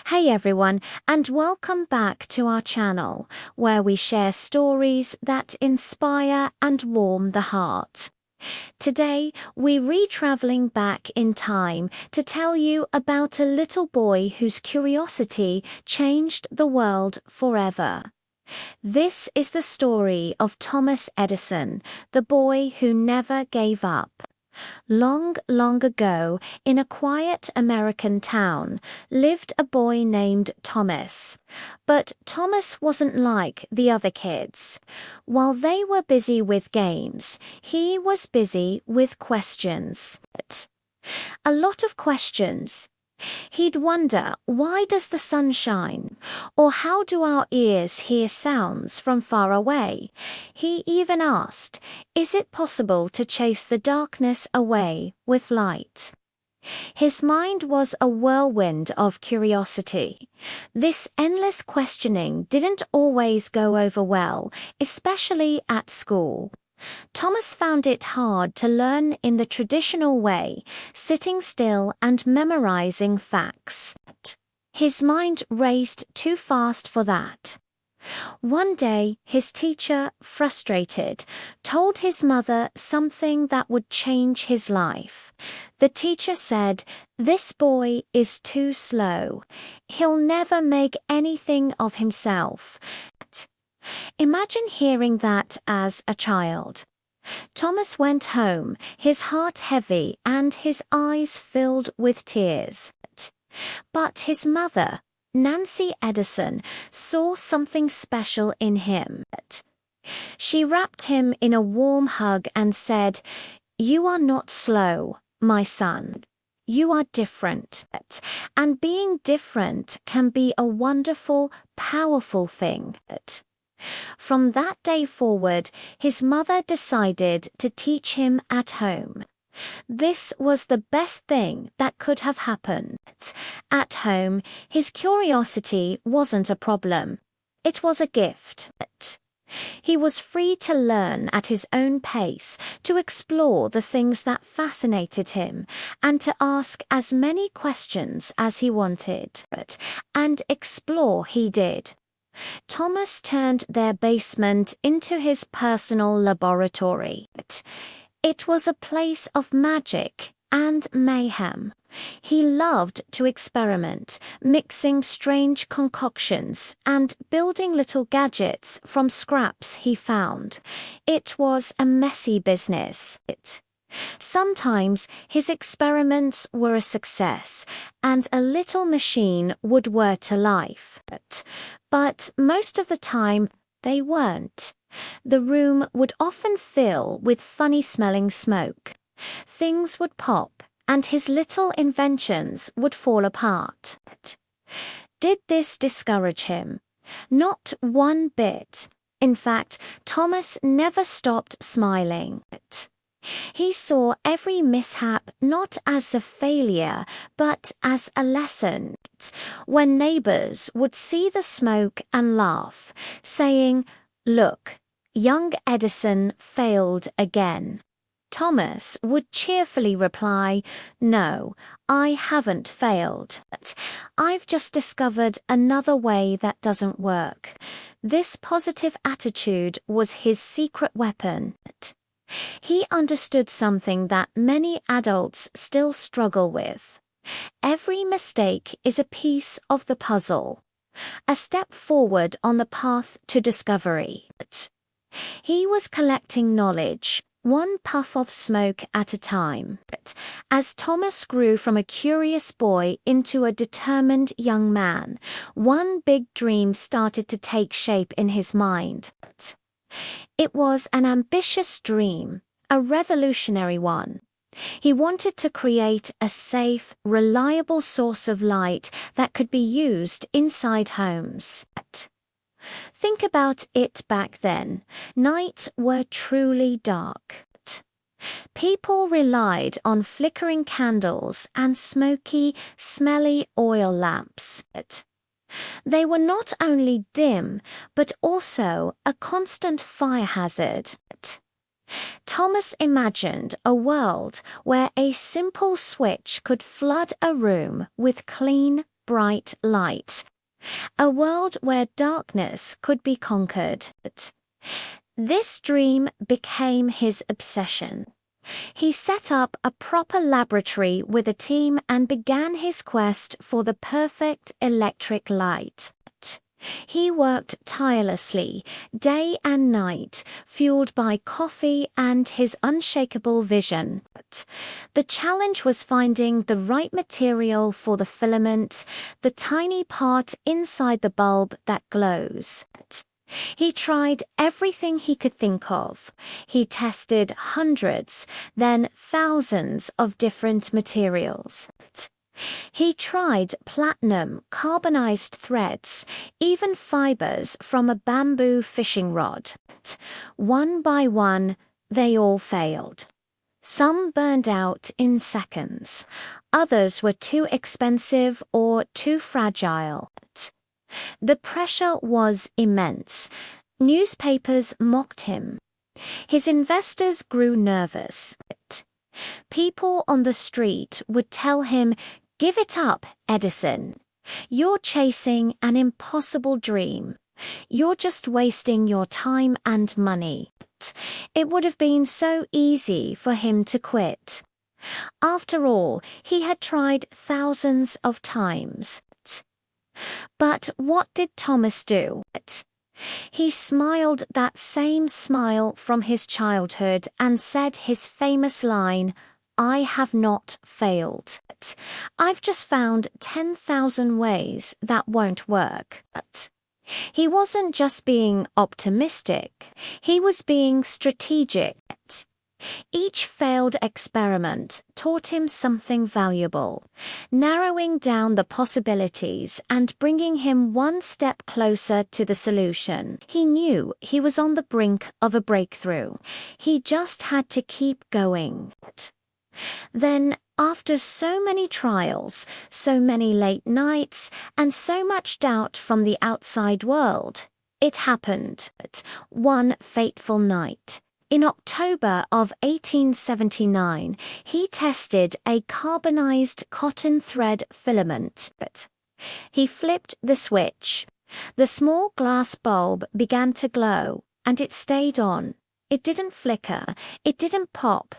Hey everyone, and welcome back to our channel, where we share stories that inspire and warm the heart. Today, we're re-traveling back in time to tell you about a little boy whose curiosity changed the world forever. This is the story of Thomas Edison, the boy who never gave up. Long, long ago, in a quiet American town, lived a boy named Thomas. But Thomas wasn't like the other kids. While they were busy with games, he was busy with questions. A lot of questions. He'd wonder, why does the sun shine? Or how do our ears hear sounds from far away? He even asked, is it possible to chase the darkness away with light? His mind was a whirlwind of curiosity. This endless questioning didn't always go over well, especially at school. Thomas found it hard to learn in the traditional way, sitting still and memorizing facts. His mind raced too fast for that. One day, his teacher, frustrated, told his mother something that would change his life. The teacher said, "This boy is too slow. He'll never make anything of himself." Imagine hearing that as a child. Thomas went home, his heart heavy and his eyes filled with tears. But his mother, Nancy Edison, saw something special in him. She wrapped him in a warm hug and said, "You are not slow, my son. You are different, and being different can be a wonderful, powerful thing." From that day forward, his mother decided to teach him at home. This was the best thing that could have happened. At home, his curiosity wasn't a problem. It was a gift. He was free to learn at his own pace, to explore the things that fascinated him, and to ask as many questions as he wanted. And explore he did. Thomas turned their basement into his personal laboratory. It was a place of magic and mayhem. He loved to experiment, mixing strange concoctions and building little gadgets from scraps he found. It was a messy business. Sometimes his experiments were a success, and a little machine would whir to life. But most of the time, they weren't. The room would often fill with funny-smelling smoke. Things would pop, and his little inventions would fall apart. Did this discourage him? Not one bit. In fact, Thomas never stopped smiling. He saw every mishap not as a failure, but as a lesson. When neighbors would see the smoke and laugh, saying, "Look, young Edison failed again," Thomas would cheerfully reply, "No, I haven't failed. I've just discovered another way that doesn't work." This positive attitude was his secret weapon. He understood something that many adults still struggle with. Every mistake is a piece of the puzzle, a step forward on the path to discovery. He was collecting knowledge, one puff of smoke at a time. As Thomas grew from a curious boy into a determined young man, one big dream started to take shape in his mind. It was an ambitious dream, a revolutionary one. He wanted to create a safe, reliable source of light that could be used inside homes. Think about it back then. Nights were truly dark. People relied on flickering candles and smoky, smelly oil lamps. They were not only dim, but also a constant fire hazard. Thomas imagined a world where a simple switch could flood a room with clean, bright light. A world where darkness could be conquered. This dream became his obsession. He set up a proper laboratory with a team and began his quest for the perfect electric light. He worked tirelessly, day and night, fueled by coffee and his unshakable vision. The challenge was finding the right material for the filament, the tiny part inside the bulb that glows. He tried everything he could think of. He tested hundreds, then thousands of different materials. He tried platinum, carbonized threads, even fibers from a bamboo fishing rod. One by one, they all failed. Some burned out in seconds. Others were too expensive or too fragile. The pressure was immense. Newspapers mocked him. His investors grew nervous. People on the street would tell him, "Give it up, Edison. You're chasing an impossible dream. You're just wasting your time and money." It would have been so easy for him to quit. After all, he had tried thousands of times. But what did Thomas do? He smiled that same smile from his childhood and said his famous line, "I have not failed. I've just found 10,000 ways that won't work." He wasn't just being optimistic, he was being strategic. Each failed experiment taught him something valuable, narrowing down the possibilities and bringing him one step closer to the solution. He knew he was on the brink of a breakthrough. He just had to keep going. Then, after so many trials, so many late nights, and so much doubt from the outside world, it happened. One fateful night. In October of 1879, he tested a carbonized cotton thread filament. He flipped the switch. The small glass bulb began to glow, and it stayed on. It didn't flicker, it didn't pop.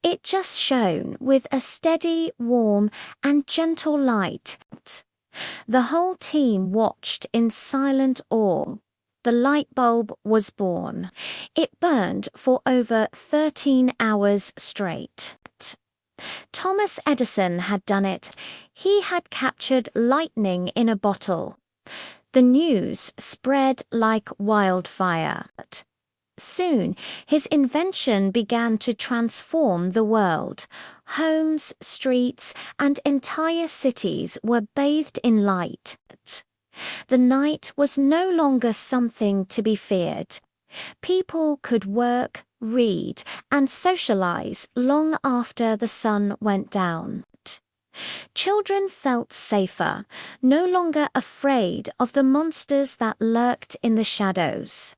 It just shone with a steady, warm, and gentle light. The whole team watched in silent awe. The light bulb was born. It burned for over 13 hours straight. Thomas Edison had done it. He had captured lightning in a bottle. The news spread like wildfire. Soon, his invention began to transform the world. Homes, streets, and entire cities were bathed in light. The night was no longer something to be feared. People could work, read, and socialize long after the sun went down. Children felt safer, no longer afraid of the monsters that lurked in the shadows.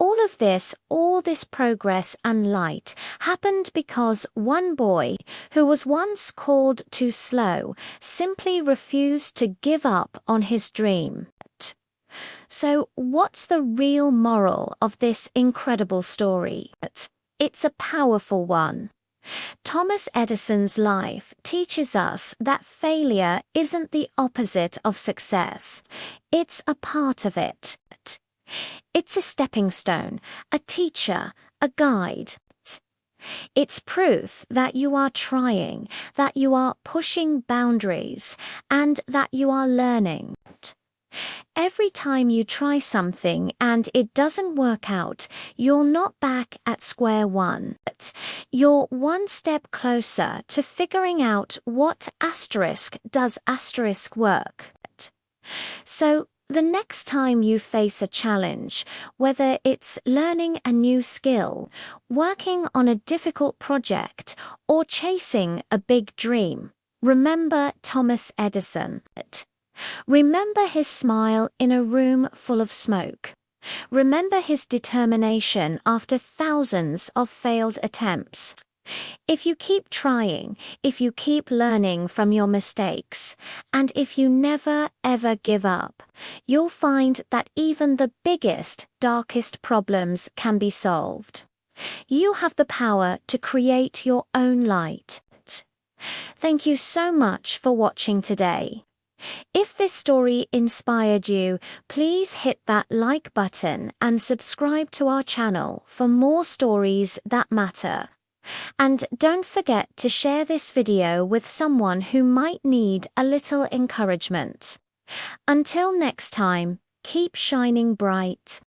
All this progress and light happened because one boy, who was once called too slow, simply refused to give up on his dream. So, what's the real moral of this incredible story? It's a powerful one. Thomas Edison's life teaches us that failure isn't the opposite of success. It's a part of it. It's a stepping stone, a teacher, a guide. It's proof that you are trying, that you are pushing boundaries, and that you are learning. Every time you try something and it doesn't work out, you're not back at square one. You're one step closer to figuring out what asterisk does asterisk work. So, the next time you face a challenge, whether it's learning a new skill, working on a difficult project, or chasing a big dream, remember Thomas Edison. Remember his smile in a room full of smoke. Remember his determination after thousands of failed attempts. If you keep trying, if you keep learning from your mistakes, and if you never ever give up, you'll find that even the biggest, darkest problems can be solved. You have the power to create your own light. Thank you so much for watching today. If this story inspired you, please hit that like button and subscribe to our channel for more stories that matter. And don't forget to share this video with someone who might need a little encouragement. Until next time, keep shining bright.